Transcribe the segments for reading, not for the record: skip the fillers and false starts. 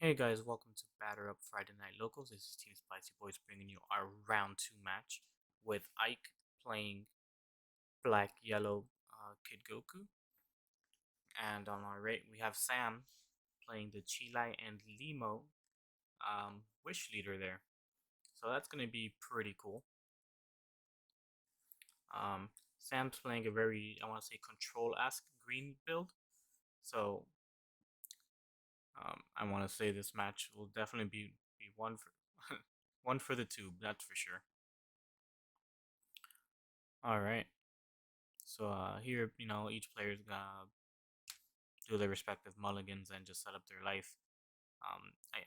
Hey guys, welcome to Batter Up Friday Night Locals. This is Team Spicy Boys bringing you our round 2 match with Ike playing Black Yellow Kid Goku. And on our right, we have Sam playing the Cheelai and Lemo Wish Leader there. So that's going to be pretty cool. Sam's playing a very, I want to say, control-esque green build. So I want to say this match will definitely be one for, one for the tube, that's for sure. Alright. So here, each player's gonna do their respective mulligans and just set up their life.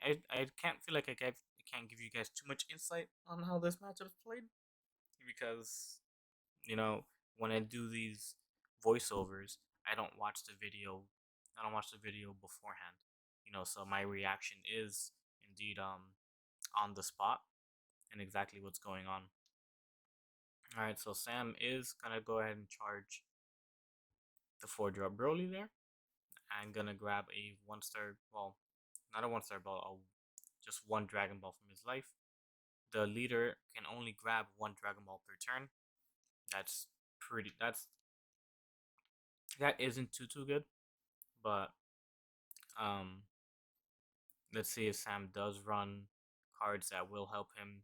I can't feel like I can't give you guys too much insight on how this matchup's played because you know when I do these voiceovers, I don't watch the video. I don't watch the video beforehand. So my reaction is indeed on the spot and exactly what's going on. All right, so Sam is gonna go ahead and charge the 4-drop Broly there. I'm gonna grab a 1-star, well, not a 1-star ball, just one Dragon Ball from his life. The leader can only grab one Dragon Ball per turn. That's that isn't too good, but um, let's see if Sam does run cards that will help him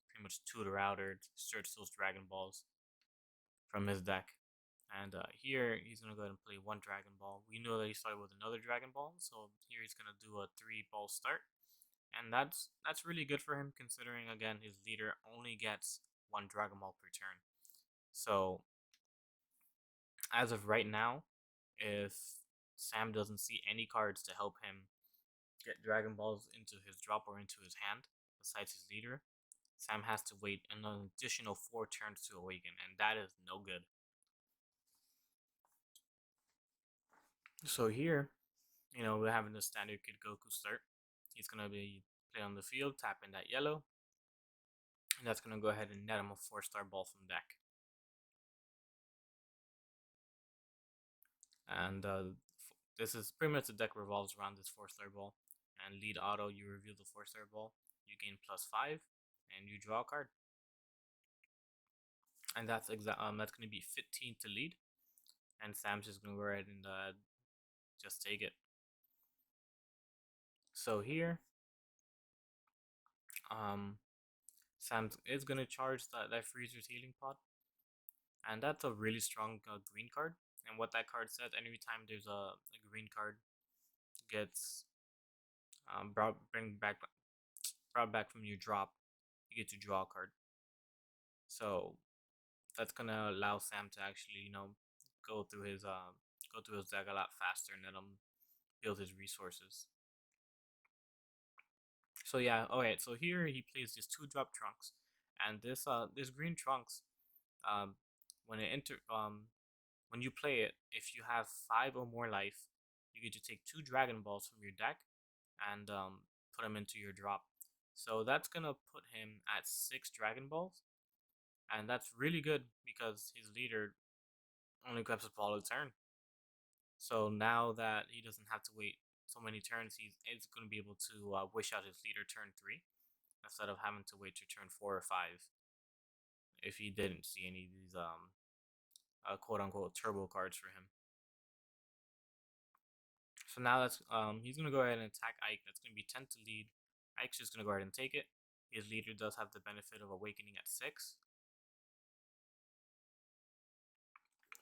pretty much tutor out or search those Dragon Balls from his deck. And here he's gonna go ahead and play one Dragon Ball. We know that he started with another Dragon Ball, so here he's gonna do a 3-ball start. And that's really good for him considering again his leader only gets one Dragon Ball per turn. So as of right now, if Sam doesn't see any cards to help him get Dragon Balls into his drop or into his hand besides his leader, Sam has to wait an additional 4 turns to awaken, and that is no good. So here, we're having the standard Kid Goku start. He's gonna be playing on the field, tapping that yellow, and that's gonna go ahead and net him a 4-star ball from deck. And this is pretty much the deck revolves around this 4-star ball. And lead auto, you reveal the 4-star ball, you gain +5, and you draw a card. And that's that's gonna be 15 to lead, and Sam's just gonna go ahead and just take it. So here, Sam is gonna charge that Freezer's healing pod, and that's a really strong green card. And what that card says, anytime there's a green card gets brought back from your drop, you get to draw a card. So that's gonna allow Sam to actually, go through his deck a lot faster and let him build his resources. So yeah, alright, so here he plays this 2-drop Trunks, and this green Trunks, um, when it when you play it, if you have 5 or more life, you get to take 2 Dragon Balls from your deck and put them into your drop. So that's gonna put him at 6 Dragon Balls, and that's really good because his leader only grabs a ball a turn. So now that he doesn't have to wait so many turns, he's going to be able to wish out his leader turn 3 instead of having to wait to turn 4 or 5 if he didn't see any of these quote unquote turbo cards for him. So now that's he's going to go ahead and attack Ike. That's going to be 10 to lead. Ike's just going to go ahead and take it. His leader does have the benefit of awakening at 6.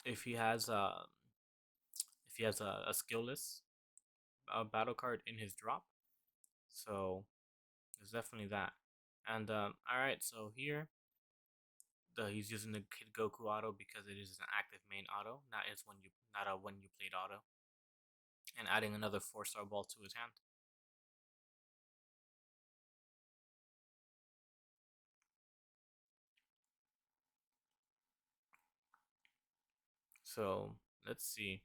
If he has a skillless battle card in his drop, so there's definitely that. And alright, so here he's using the Kid Goku auto because it is an active main auto, not a when you played auto, and adding another 4-star ball to his hand. So let's see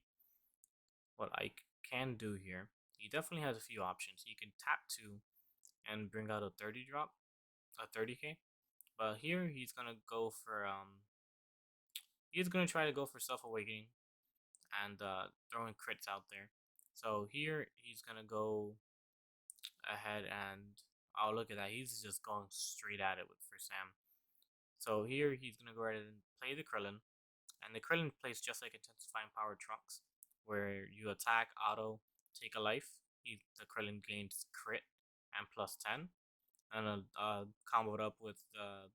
what I can do here. He definitely has a few options. He can tap 2 and bring out a 30 drop, a 30k. But here he's gonna go for he's gonna try to go for Self Awakening and throwing crits out there. So here he's gonna go ahead and oh, look at that. He's just going straight at it with for Sam. So here he's gonna go ahead and play the Krillin, and the Krillin plays just like Intensifying Power Trunks, where you attack, auto, take a life. The Krillin gains crit and +10, and comboed up with the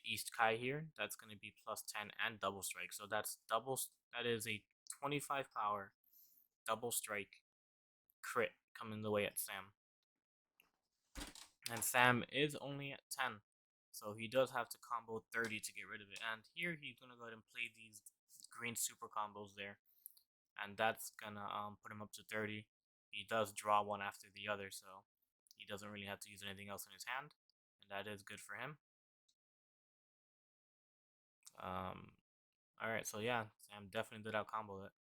East Kai here. That's gonna be +10 and double strike. So that's double. That is a 25 power double strike crit coming the way at Sam. And Sam is only at 10. So he does have to combo 30 to get rid of it. And here he's going to go ahead and play these green super combos there. And that's going to put him up to 30. He does draw one after the other, so he doesn't really have to use anything else in his hand. And that is good for him. Alright, so yeah, Sam definitely did out combo it.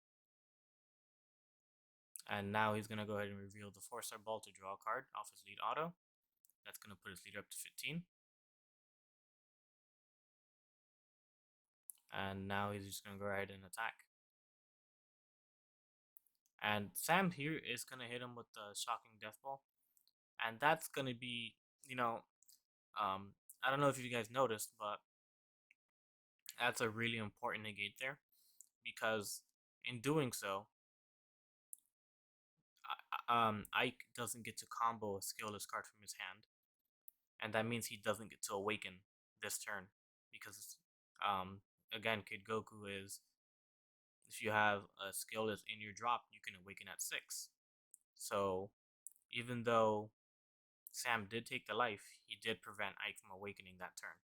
And now he's going to go ahead and reveal the 4-star ball to draw a card off his lead auto. That's going to put his leader up to 15. And now he's just going to go ahead and attack. And Sam here is going to hit him with the Shocking Death Ball. And that's going to be, I don't know if you guys noticed, but that's a really important negate there. Because in doing so, Ike doesn't get to combo a skillless card from his hand. And that means he doesn't get to awaken this turn. Because, again, Kid Goku is, if you have a skillless in your drop, you can awaken at 6. So, even though Sam did take the life, he did prevent Ike from awakening that turn.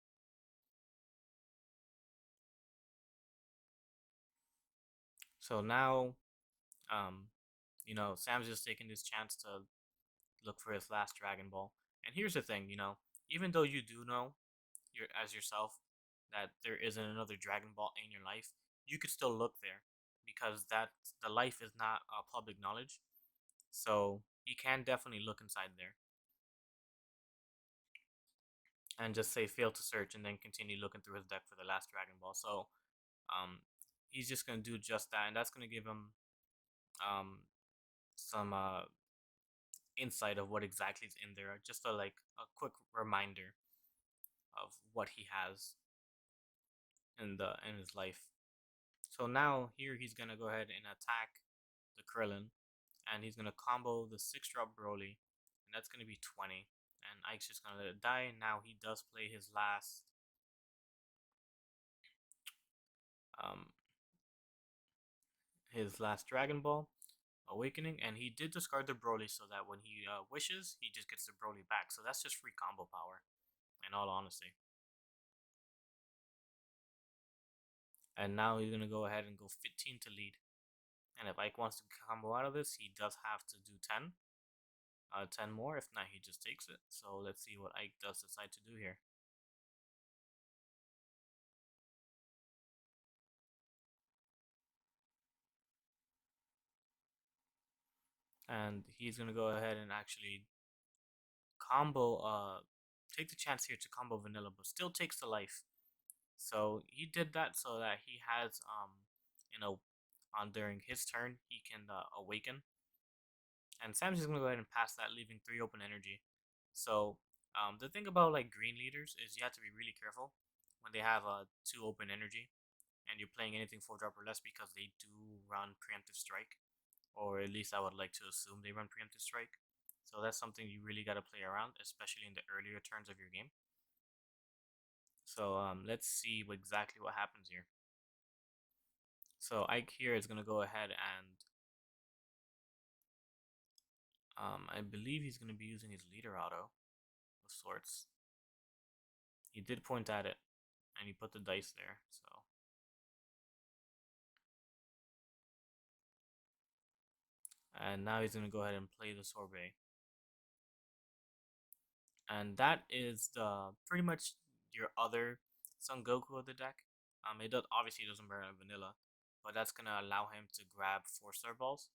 So now, Sam's just taking this chance to look for his last Dragon Ball. And here's the thing, even though you do know, as yourself, that there isn't another Dragon Ball in your life, you could still look there because the life is not public knowledge. So he can definitely look inside there and just say fail to search and then continue looking through his deck for the last Dragon Ball. So he's just going to do just that, and that's going to give him some insight of what exactly is in there, just a quick reminder of what he has in his life. So now here he's gonna go ahead and attack the Krillin, and he's gonna combo the 6-drop Broly, and that's gonna be 20. And Ike's just gonna let it die. Now he does play his last Dragon Ball Awakening, and he did discard the Broly so that when he wishes, he just gets the Broly back. So that's just free combo power, in all honesty. And now he's gonna go ahead and go 15 to lead. And if Ike wants to combo out of this, he does have to do 10. 10 more. If not, he just takes it. So let's see what Ike does decide to do here. And he's gonna go ahead and actually combo. Take the chance here to combo Vanilla, but still takes the life. So he did that so that he has on during his turn he can awaken. And Sam's just gonna go ahead and pass that, leaving 3 open energy. So the thing about green leaders is you have to be really careful when they have 2 open energy, and you're playing anything 4-drop or less because they do run preemptive strike, or at least I would like to assume they run preemptive strike. So that's something you really got to play around, especially in the earlier turns of your game. So let's see exactly what happens here. So Ike here is gonna go ahead and I believe he's gonna be using his leader auto of sorts. He did point at it, and he put the dice there. So. And now he's going to go ahead and play the Sorbet. And that is pretty much your other Son Goku of the deck. It obviously doesn't burn on vanilla, but that's going to allow him to grab 4-star balls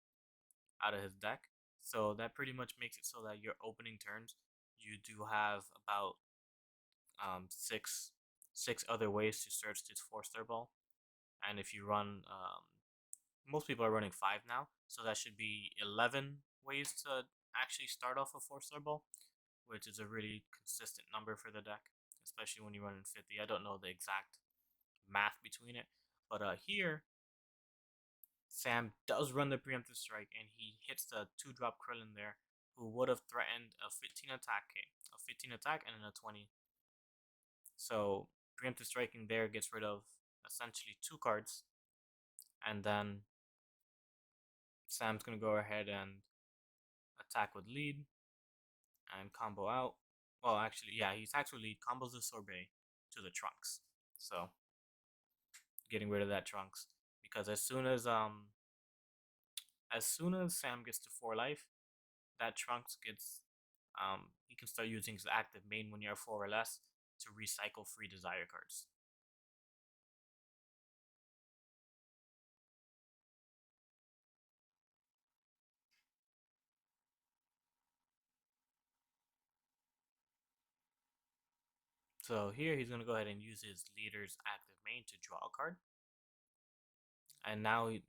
out of his deck. So that pretty much makes it so that your opening turns, you do have about six other ways to search this 4-star ball. And if you run, most people are running 5 now, so that should be 11 ways to actually start off a 4-star ball, which is a really consistent number for the deck, especially when you run in 50. I don't know the exact math between it, but here Sam does run the preemptive strike, and he hits the 2-drop Krillin there, who would have threatened a 15 attack, a 15 attack, and then a 20. So preemptive striking there gets rid of essentially 2 cards, and then Sam's gonna go ahead and attack with lead and combo out. Well, actually, yeah, he attacks with lead, combos the sorbet to the trunks. So getting rid of that trunks, because as soon as Sam gets to 4 life, that trunks gets he can start using his active main when you have 4 or less to recycle free desire cards. So here he's gonna go ahead and use his leader's active main to draw a card, and now I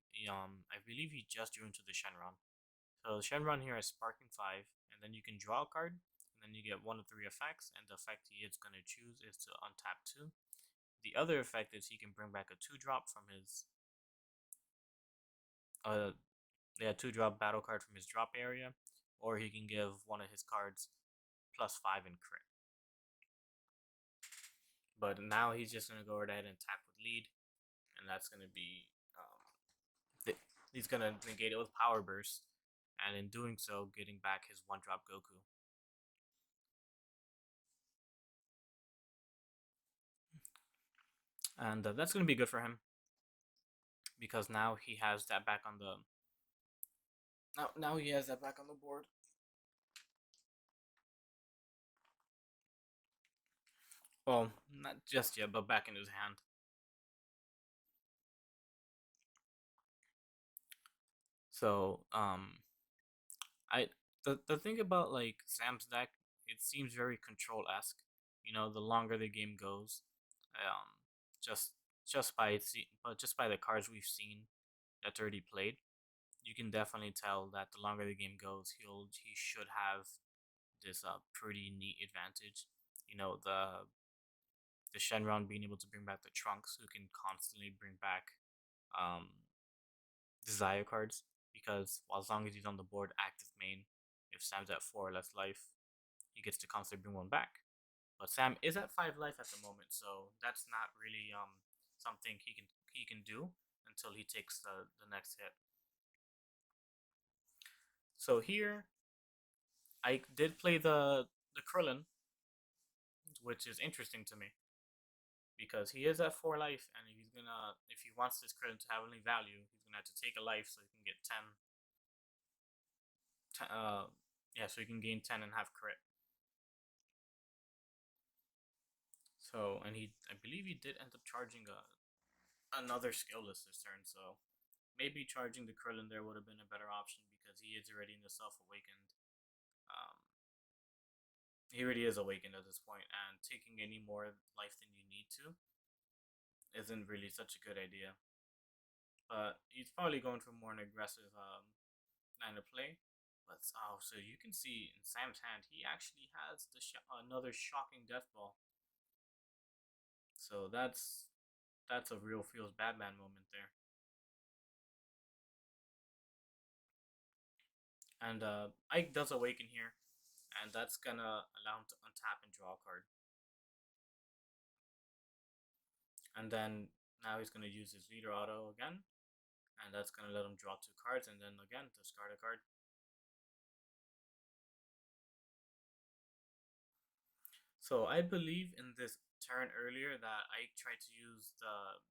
believe he just drew into the Shenron. So the Shenron here is Sparking 5, and then you can draw a card, and then you get 1 of 3 effects, and the effect he is gonna choose is to untap 2. The other effect is he can bring back a 2-drop from his uh 2-drop battle card from his drop area, or he can give one of his cards +5 in crit. But now he's just gonna go ahead and tap with lead, and that's gonna be he's gonna negate it with power burst, and in doing so, getting back his 1-drop Goku. And that's gonna be good for him, because now he has that back on the now he has that back on the board. Well, not just yet, but back in his hand. So, I the thing about like Sam's deck, it seems very control-esque. You know, the longer the game goes, um, just just by the cards we've seen that's already played, you can definitely tell that the longer the game goes, he should have this pretty neat advantage. You know, the Shenron being able to bring back the Trunks, who can constantly bring back um desire cards, because as long as he's on the board active main, if Sam's at 4 or less life, he gets to constantly bring one back. But Sam is at 5 life at the moment, so that's not really something he can do until he takes the next hit. So here I did play the Krillin, which is interesting to me, because he is at 4 life, and if he wants this Krillin to have any value, he's gonna have to take a life so he can get 10. Yeah, so he can gain 10 and have crit. So, and I believe he did end up charging another skillless this turn. So maybe charging the Krillin there would have been a better option, because he is already in the self awakened. Um, he already is awakened at this point, and taking any more life than you need to isn't really such a good idea. But he's probably going for more an aggressive line of play. But oh, so you can see in Sam's hand, he actually has another shocking death ball. So that's a real feels bad man moment there. And Ike does awaken here, and that's gonna allow him to untap and draw a card. And then now he's gonna use his leader auto again, and that's gonna let him draw 2 cards, and then again discard a card. So I believe in this turn earlier that Ike tried to use the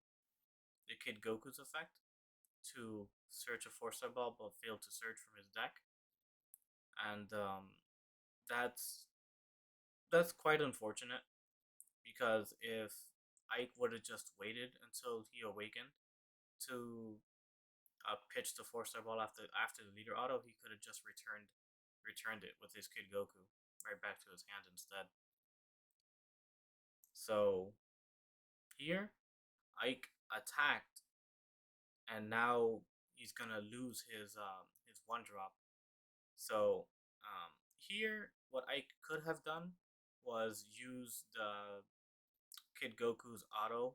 Kid Goku's effect to search a 4-star ball, but failed to search from his deck, and that's that's quite unfortunate, because if Ike would have just waited until he awakened to pitch the 4-star ball after the leader auto, he could have just returned it with his Kid Goku right back to his hand instead. So here, Ike attacked, and now he's gonna lose his 1-drop. So Here, what I could have done was use the Kid Goku's auto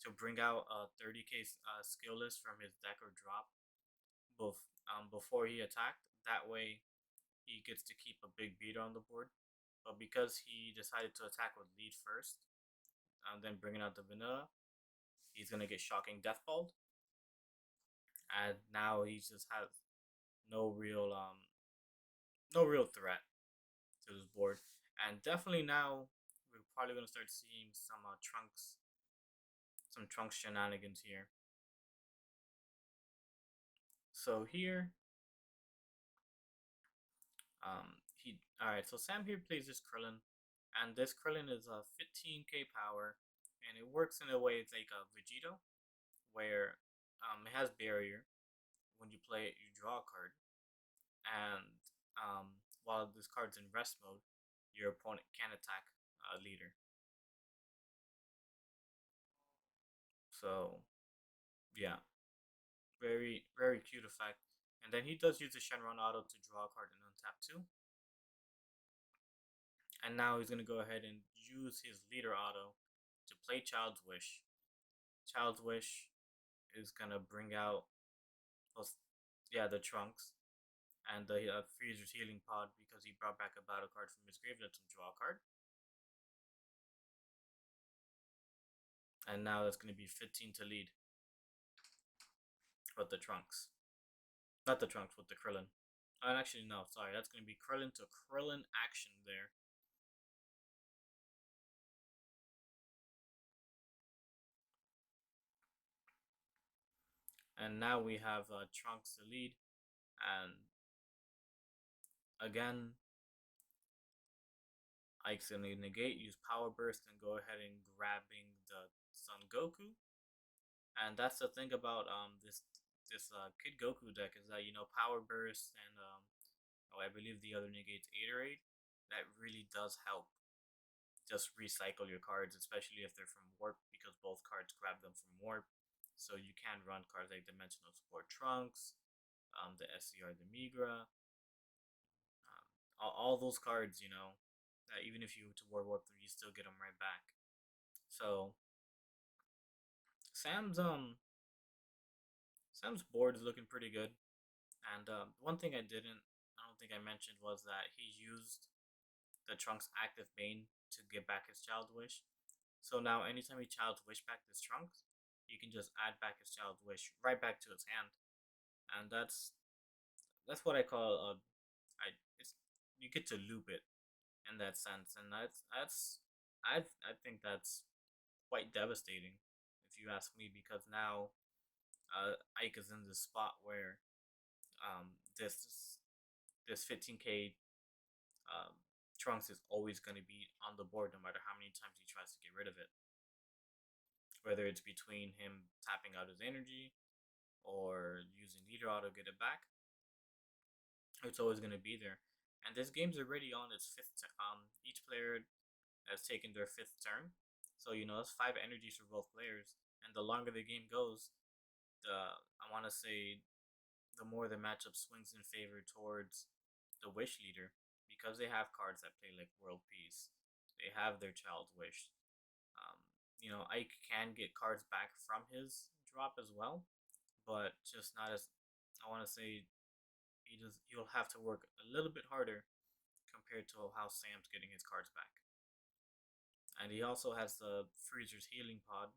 to bring out a 30k skill list from his deck or drop before he attacked. That way, he gets to keep a big beater on the board. But because he decided to attack with lead first, then bringing out the vanilla, he's gonna get shocking death balled, and now he just has no real no real threat to this board. And definitely now we're probably gonna start seeing some trunks shenanigans here. So here, he all right. So Sam here plays this Krillin, and this Krillin is a 15k power, and it works in a way it's like a Vegito, where it has barrier. When you play it, you draw a card, and while this card's in rest mode, your opponent can attack a leader. So yeah, very cute effect. And then he does use the Shenron auto to draw a card and untap too. And now he's gonna go ahead and use his leader auto to play Child's Wish. Child's Wish is gonna bring out, well, yeah, the Trunks and the Freezer's Healing Pod because he brought back a battle card from his grave. That's a draw card. And now that's gonna be 15 to lead with the Trunks. Not the Trunks, with the Krillin. And actually, no, sorry, that's gonna be Krillin to Krillin action there. And now we have Trunks to lead, and again, Ike's gonna negate, use Power Burst, and go ahead and grabbing the Son Goku. And that's the thing about this Kid Goku deck is that Power Burst and I believe the other negates 8 or 8. That really does help. Just recycle your cards, especially if they're from Warp, because both cards grab them from Warp. So you can run cards like Dimensional Support Trunks, the SCR the Migra, all those cards, that even if you were to Warp them, you still get them right back. So Sam's Sam's board is looking pretty good. And one thing I don't think I mentioned was that he used the Trunks active Bane to get back his Child Wish. So now anytime he Child Wish back this Trunks, you can just add back his Child Wish right back to his hand. And that's what I call it's you get to loop it in that sense, and I think that's quite devastating if you ask me, because now Ike is in this spot where this 15k um, Trunks is always going to be on the board no matter how many times he tries to get rid of it. Whether it's between him tapping out his energy or using leader auto to get it back, it's always going to be there. And this game's already on its fifth. Each player has taken their fifth turn, so that's 5 energies for both players. And the longer the game goes, I want to say the more the matchup swings in favor towards the Wish leader, because they have cards that play like World Peace. They have their Child's Wish. Ike can get cards back from his drop as well, but just not as, I want to say, he'll have to work a little bit harder compared to how Sam's getting his cards back. And he also has the Freezer's Healing Pod,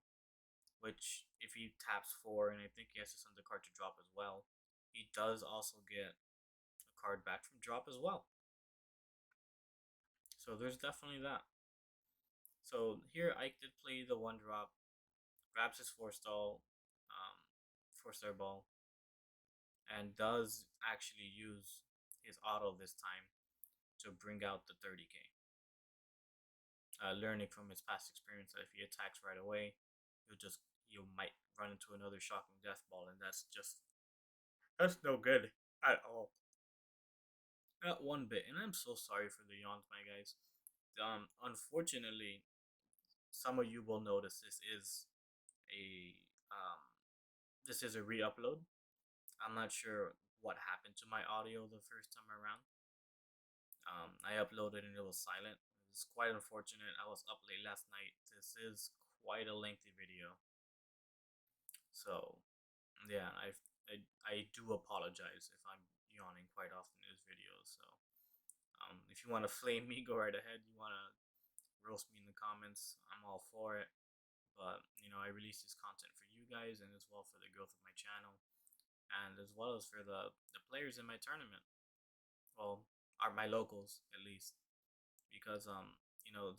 which if he taps 4, and I think he has to send the card to drop as well, he does also get a card back from drop as well. So there's definitely that. So here Ike did play the 1-drop, grabs his 4-star ball, and does actually use his auto this time to bring out the 30k. Learning from his past experience that if he attacks right away, you might run into another shocking death ball, and that's no good at all. Not one bit. And I'm so sorry for the yawns, my guys. Unfortunately, some of you will notice a this is a re-upload. I'm not sure what happened to my audio the first time around. I uploaded and it was silent. It was quite unfortunate. I was up late last night. This is quite a lengthy video. So, yeah, I do apologize if I'm yawning quite often in this video. So, if you want to flame me, go right ahead. You want to roast me in the comments, I'm all for it. But, I release this content for you guys and as well for the growth of my channel and as well as for the players in my tournament. Well, are my locals at least, because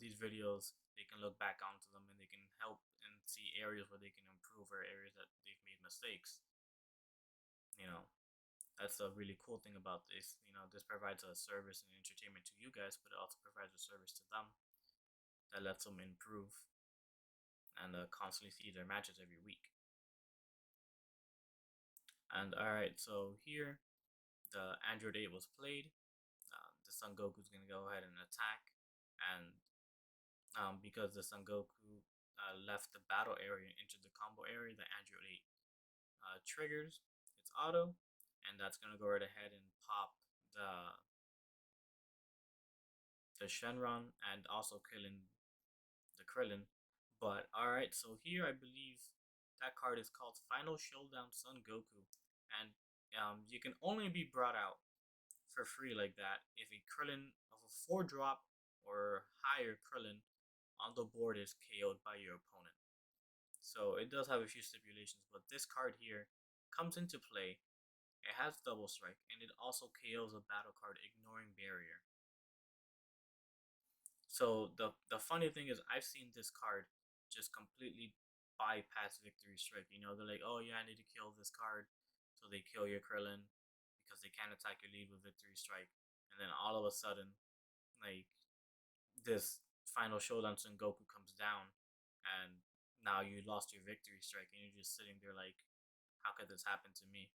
these videos, they can look back onto them and they can help and see areas where they can improve or areas that they've made mistakes. You know, that's a really cool thing about this. This provides a service and entertainment to you guys, but it also provides a service to them that lets them improve and constantly see their matches every week. And alright, so here the Android 8 was played. The Son Goku's gonna go ahead and attack, and because the Son Goku left the battle area and entered the combo area, the Android 8 triggers its auto, and that's gonna go right ahead and pop the Shenron and also killing the Krillin. But alright, so here I believe that card is called Final Showdown Son Goku, and you can only be brought out for free like that if a Krillin of a 4-drop or higher Krillin on the board is KO'd by your opponent. So it does have a few stipulations, but this card here comes into play. It has double strike, and it also KOs a battle card ignoring barrier. So the funny thing is, I've seen this card just completely bypass Victory Strike. They're like, oh yeah, I need to kill this card, so they kill your Krillin because they can't attack your lead with Victory Strike, and then all of a sudden, like, this Final Showdown Son Goku comes down, and now you lost your Victory Strike, and you're just sitting there like, how could this happen to me?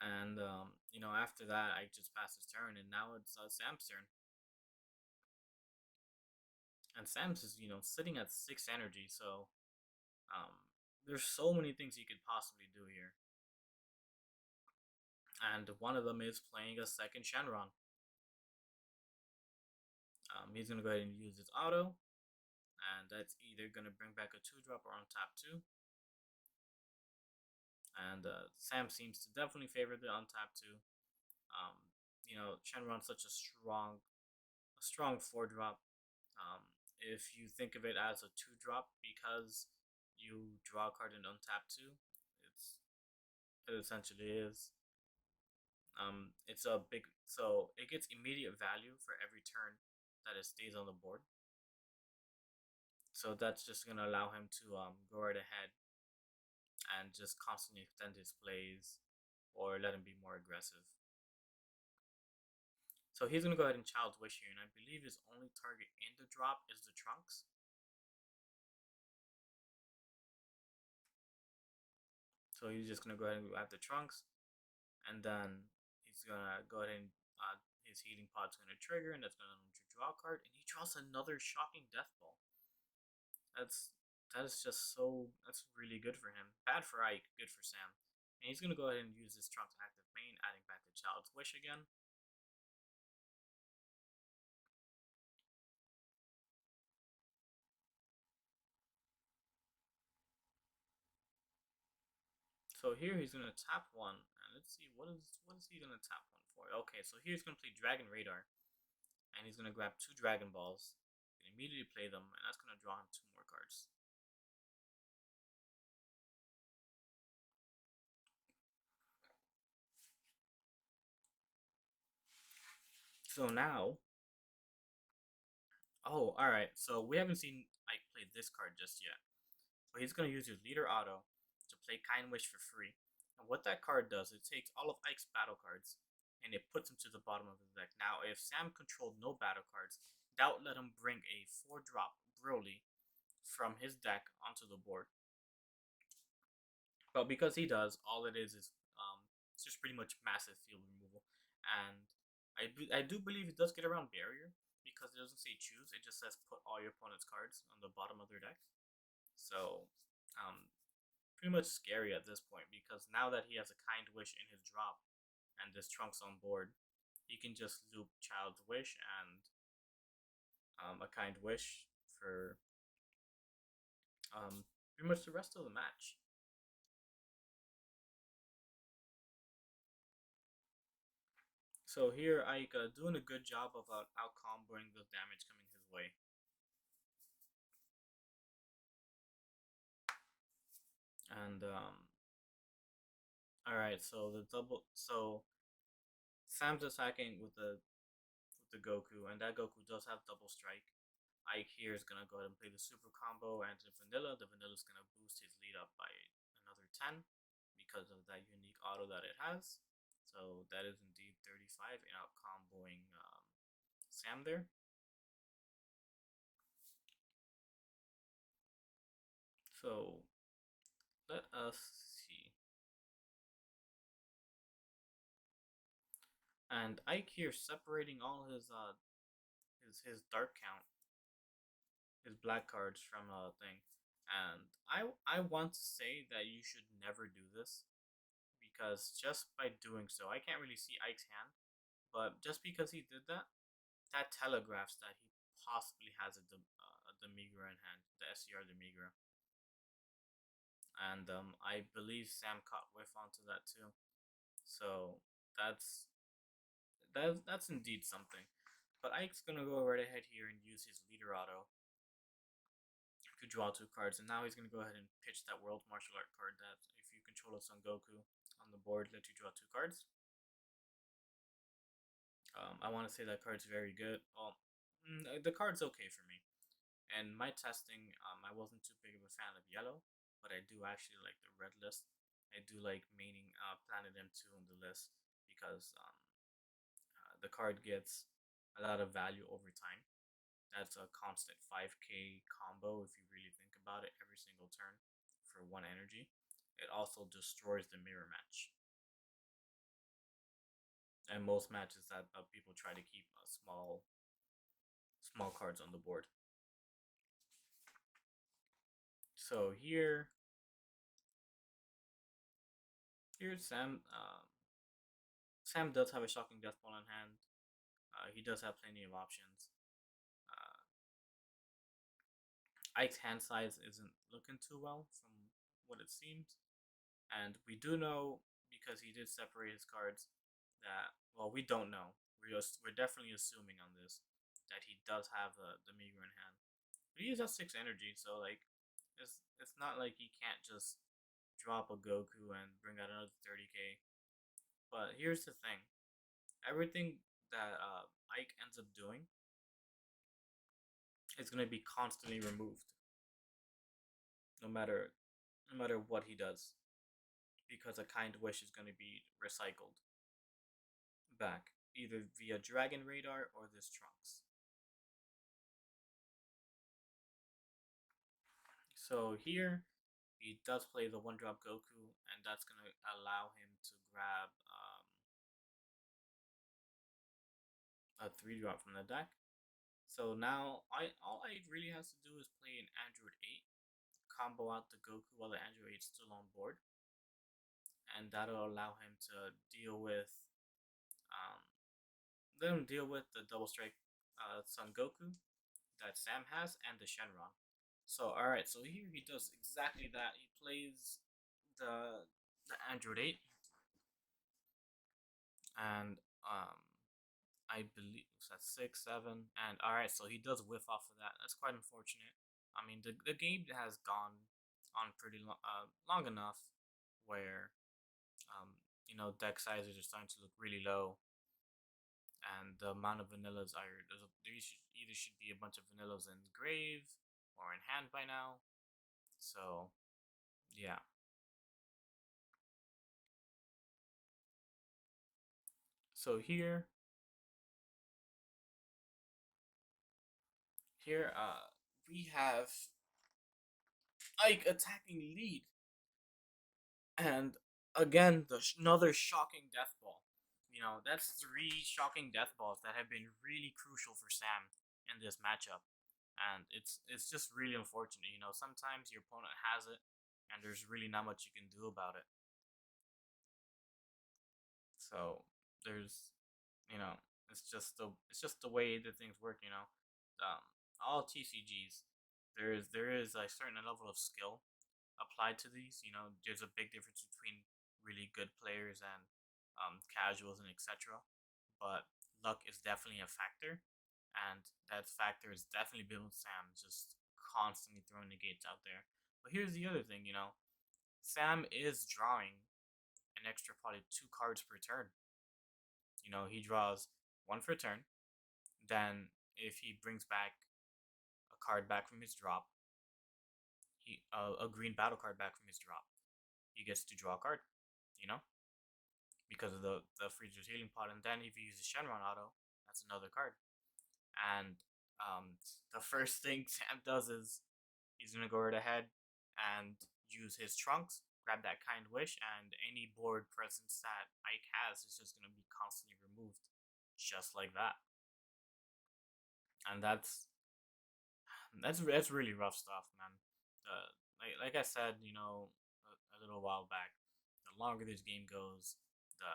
And after that, I just passed his turn, and now it's Sam's turn. And Sam's is sitting at 6 energy, so there's so many things he could possibly do here. And one of them is playing a second Shenron. He's gonna go ahead and use his auto, and that's either gonna bring back a 2-drop or untap 2. And Sam seems to definitely favor the untap 2. Shenron's such a strong 4-drop. If you think of it as a 2-drop because you draw a card and untap 2, it essentially is. It's a big, so it gets immediate value for every turn that it stays on the board. So that's just gonna allow him to go right ahead and just constantly extend his plays or let him be more aggressive. So he's gonna go ahead and Child's Wish here, and I believe his only target in the drop is the Trunks. So he's just gonna go ahead and grab the Trunks, and then he's gonna go ahead and his Healing Pod's gonna trigger, and that's gonna draw a card, and he draws another shocking Death Ball. That's really good for him. Bad for Ike, good for Sam. And he's gonna go ahead and use his Trunks active main, adding back the Child's Wish again. So here he's gonna tap one, and let's see what is he gonna tap one for. Okay, so here he's gonna play Dragon Radar, and he's gonna grab 2 Dragon Balls, and immediately play them, and that's gonna draw him 2 more cards. So now, oh, all right. So we haven't seen Ike play this card just yet, but he's gonna use his Leader Auto to play Kind Wish for free. And what that card does, it takes all of Ike's battle cards and it puts them to the bottom of the deck. Now, if Sam controlled no battle cards, that would let him bring a 4-drop Broly from his deck onto the board. But because he does, all it is it's just pretty much massive field removal. And I do believe it does get around barrier because it doesn't say choose; it just says put all your opponent's cards on the bottom of their deck. So, pretty much scary at this point because now that he has a Kind Wish in his drop and this Trunks on board, you can just loop Child's Wish and a Kind Wish for pretty much the rest of the match. So here Ike doing a good job of out comboing the damage coming his way. And all right, so the double, so Sam's attacking with the Goku, and that Goku does have double strike. Ike here is gonna go ahead and play the super combo and the vanilla. The vanilla is gonna boost his lead up by another 10 because of that unique auto that it has. So that is indeed 35 and out comboing Sam there. So let us see. And Ike here separating all his dark count, his black cards from a thing. And I want to say that you should never do this because just by doing so, I can't really see Ike's hand, but just because he did that, that telegraphs that he possibly has a Demigra in hand, the SCR Demigra. And I believe Sam caught whiff onto that too. So that's that's indeed something. But Ike's gonna go right ahead here and use his leader auto to draw 2 cards, and now he's gonna go ahead and pitch that World Martial Art card that, if you control a Son Goku on the board, let you draw 2 cards. I want to say that card's very good. Well, the card's okay for me. And my testing, I wasn't too big of a fan of yellow, but I do actually like the red list. I do like maining Planet M2 in the list because the card gets a lot of value over time. That's a constant 5k combo if you really think about it every single turn for 1 energy. It also destroys the mirror match. And most matches that people try to keep small cards on the board. So here's Sam. Sam does have a shocking death ball in hand. He does have plenty of options. Ike's hand size isn't looking too well from what it seems, and we do know because he did separate his cards that, well, we don't know. We're definitely assuming on this that he does have the Migra in hand. But he has 6 energy, so like it's not like he can't just drop a Goku and bring out another 30k. But here's the thing: everything that Ike ends up doing is going to be constantly removed, no matter what he does, because a kind wish is going to be recycled back either via Dragon Radar or this Trunks. So here he does play the 1-drop Goku, and that's going to allow him to grab a 3-drop from the deck. So now all I really has to do is play an Android 8, combo out the Goku while the Android 8 is still on board, and that'll allow him to deal with let him deal with the double strike Son Goku that Sam has and the Shenron. So alright, so here he does exactly that. He plays the Android 8, and I believe that's 6, 7, and alright, so he does whiff off of that. That's quite unfortunate. I mean, the game has gone on pretty long enough where deck sizes are starting to look really low, and the amount of vanillas there either should be a bunch of vanillas in grave or in hand by now. So yeah. So here we have Ike attacking lead, and again another shocking death ball. That's 3 shocking death balls that have been really crucial for Sam in this matchup, and it's just really unfortunate. Sometimes your opponent has it, and there's really not much you can do about it. So there's You know, it's just the way that things work. Um, all TCGs, there is a certain level of skill applied to these. There's a big difference between really good players and casuals and etc. But luck is definitely a factor, and that factor is definitely been with Sam, just constantly throwing the gates out there. But here's the other thing, Sam is drawing an extra probably 2 cards per turn. He draws one for turn. Then if he brings back a card back from his drop, a green battle card back from his drop, he gets to draw a card. You know, because of the Freezer's healing pot. And then if he uses Shenron auto, that's another card. And the first thing Sam does is he's gonna go right ahead and use his trunks, grab that kind wish, and any board presence that Ike has is just gonna be constantly removed, just like that. And that's really rough stuff, man. Like I said, a little while back, the longer this game goes, the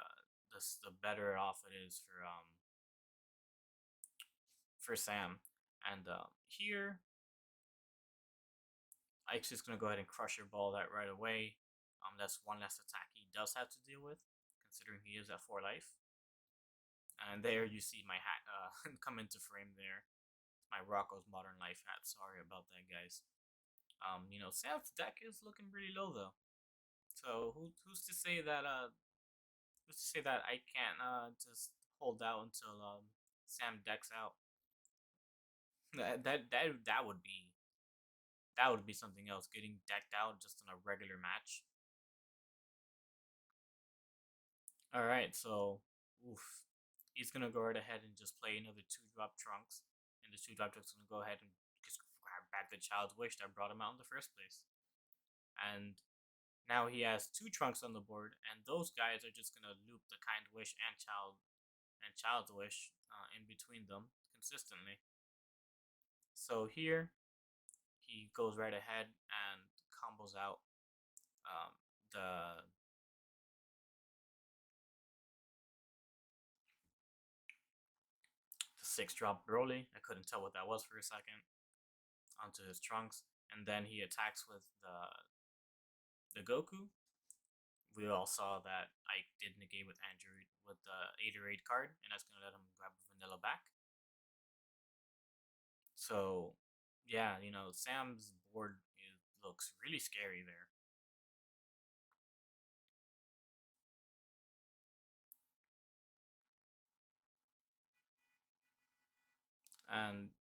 the better off it is for Sam. And here, Ike's just gonna go ahead and crush your ball that right away. That's one less attack he does have to deal with, considering he is at 4 life. And there you see my hat come into frame there. My Rocco's Modern Life hat. Sorry about that, guys. Sam's deck is looking pretty low though. So who's to say that I can't just hold out until Sam decks out? That would be something else. Getting decked out just in a regular match. All right, so oof, he's gonna go right ahead and just play another 2-drop Trunks, and the 2-drop Trunks gonna go ahead and just grab back the Child's Wish that brought him out in the first place. And now he has 2 Trunks on the board, and those guys are just gonna loop the Kind Wish and Child's Wish in between them consistently. So here he goes right ahead and combos out um, the 6-drop Broly. I couldn't tell what that was for a second. Onto his Trunks, and then he attacks with the Goku. We all saw that Ike did negate with Andrew with the 8 card, and that's gonna let him grab Vanilla back. So yeah, Sam's board looks really scary there. And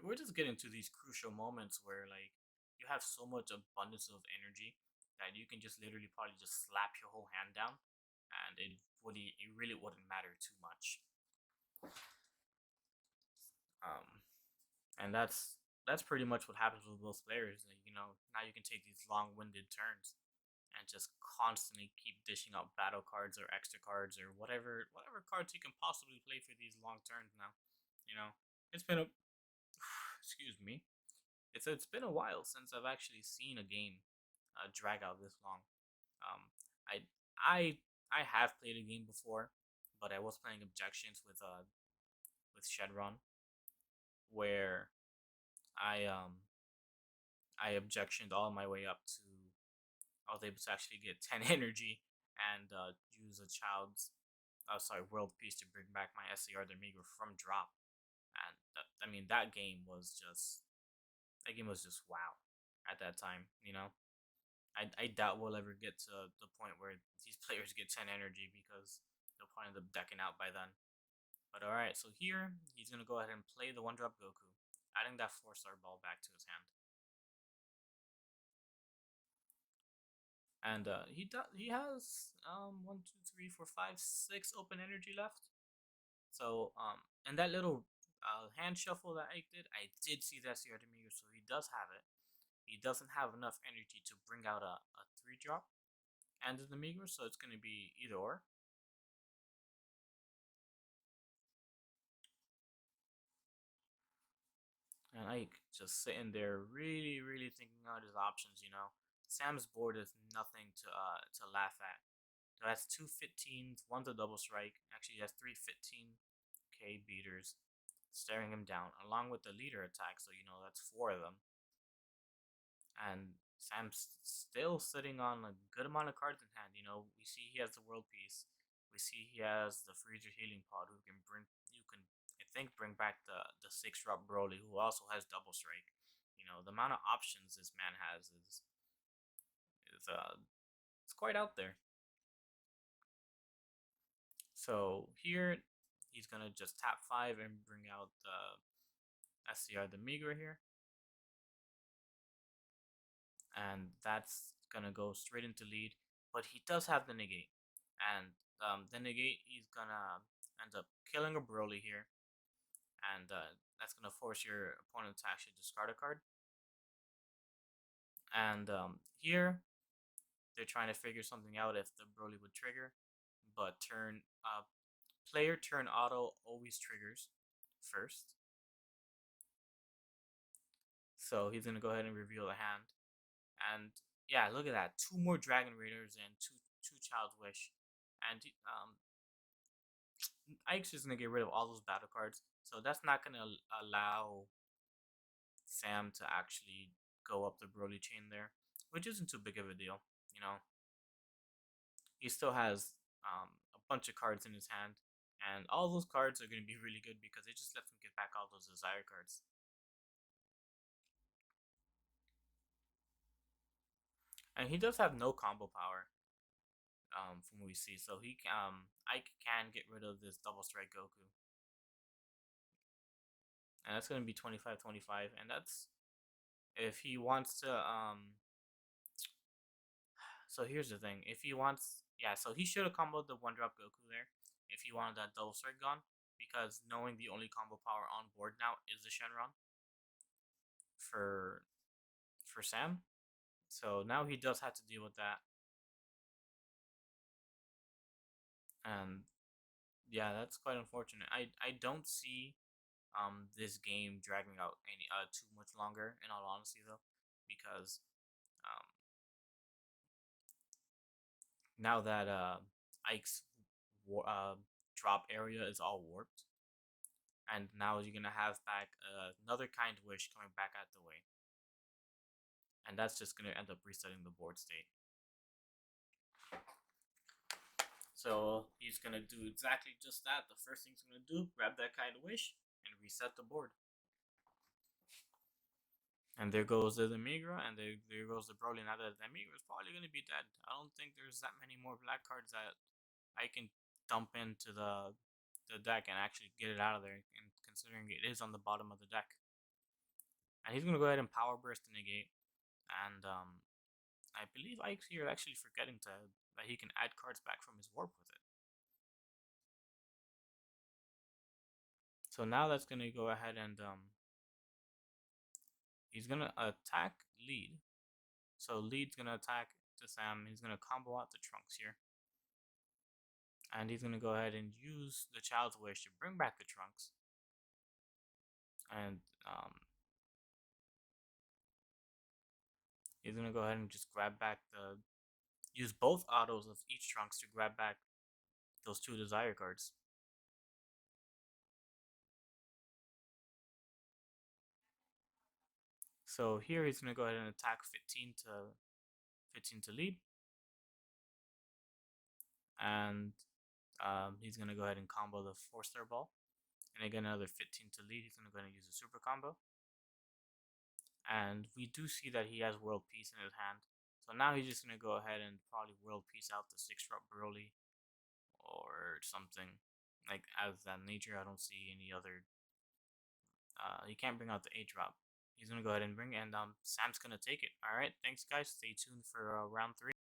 we're just getting to these crucial moments where like you have so much abundance of energy that you can just literally probably just slap your whole hand down, and it really wouldn't matter too much. Um, and that's pretty much what happens with both players. Like, now you can take these long-winded turns and just constantly keep dishing out battle cards or extra cards or whatever cards you can possibly play for these long turns. Now, you know, it's been a excuse me. It's been a while since I've actually seen a game drag out this long. Um, I I I have played a game before, but I was playing objections with Shedron, where I um I objectioned all my way up to I was able to actually get 10 energy and use a world peace to bring back my SCR Demigo from drop. And I mean that game was just wow at that time. I doubt we'll ever get to the point where these players get 10 energy because they'll probably end up decking out by then. But alright, so here he's gonna go ahead and play the 1-drop Goku, adding that 4-star ball back to his hand. And he has 1, 2, 3, 4, 5, 6 open energy left. So and that little hand shuffle that Ike did, I did see that CR Demigo, so he does have it. He doesn't have enough energy to bring out a 3-drop and the Demigo, so it's gonna be either or. And Ike just sitting there, really, really thinking out his options. Sam's board is nothing to laugh at. So that's two 15s, one's a double strike. Actually, he has three 15k beaters staring him down, along with the leader attack. So, that's four of them. And Sam's still sitting on a good amount of cards in hand. We see he has the world piece. We see he has the freezer healing pod who can I think bring back the 6-drop Broly, who also has double strike. The amount of options this man has is it's quite out there. So here he's gonna just tap 5 and bring out the SCR the Migra here. And that's gonna go straight into lead. But he does have the negate, and the negate he's gonna end up killing a Broly here, and that's gonna force your opponent to actually discard a card. And here they're trying to figure something out if the Broly would trigger, but player turn auto always triggers first. So he's gonna go ahead and reveal the hand. And yeah, look at that. Two more Dragon Raiders and two Child's Wish. And Ike's just gonna get rid of all those battle cards. So that's not gonna allow Sam to actually go up the Broly chain there, which isn't too big of a deal. He still has a bunch of cards in his hand, and all those cards are gonna be really good because it just lets him get back all those desire cards. And he does have no combo power, from what we see. So Ike can get rid of this double strike Goku, and that's gonna be 25-25, and that's if he wants to. So here's the thing: if he wants, yeah, so he should have comboed the 1-drop Goku there if he wanted that double strike gone, because knowing the only combo power on board now is the Shenron for Sam. So now he does have to deal with that, and yeah, that's quite unfortunate. I don't see this game dragging out any too much longer. In all honesty, though, because um now that Ike's drop area is all warped, and now you're gonna have back another kind wish coming back out the way, and that's just gonna end up resetting the board state. So he's gonna do exactly just that. The first thing he's gonna do, grab that kind of wish and reset the board. And there goes the Migra, and there goes the Broly. Now that the Migra is probably gonna be dead. I don't think there's that many more black cards that I can dump into the deck and actually get it out of there. And considering it is on the bottom of the deck, and he's gonna go ahead and power burst the negate. And I believe Ike's here actually forgetting that he can add cards back from his warp with it. So now that's gonna go ahead and he's gonna attack lead. So lead's gonna attack to Sam. He's gonna combo out the Trunks here, and he's gonna go ahead and use the Child's Wish to bring back the Trunks. And he's gonna go ahead and just grab back use both autos of each Trunks to grab back those two desire cards. So here he's gonna go ahead and attack 15 to lead, and he's gonna go ahead and combo the 4-star ball, and again another 15 to lead. He's gonna go ahead and use a super combo, and we do see that he has world peace in his hand. So now he's just gonna go ahead and probably world peace out the 6-drop Broly or something like as that nature. I don't see any other. He can't bring out the 8-drop. He's gonna go ahead and bring, and Sam's gonna take it. All right, thanks guys. Stay tuned for round 3.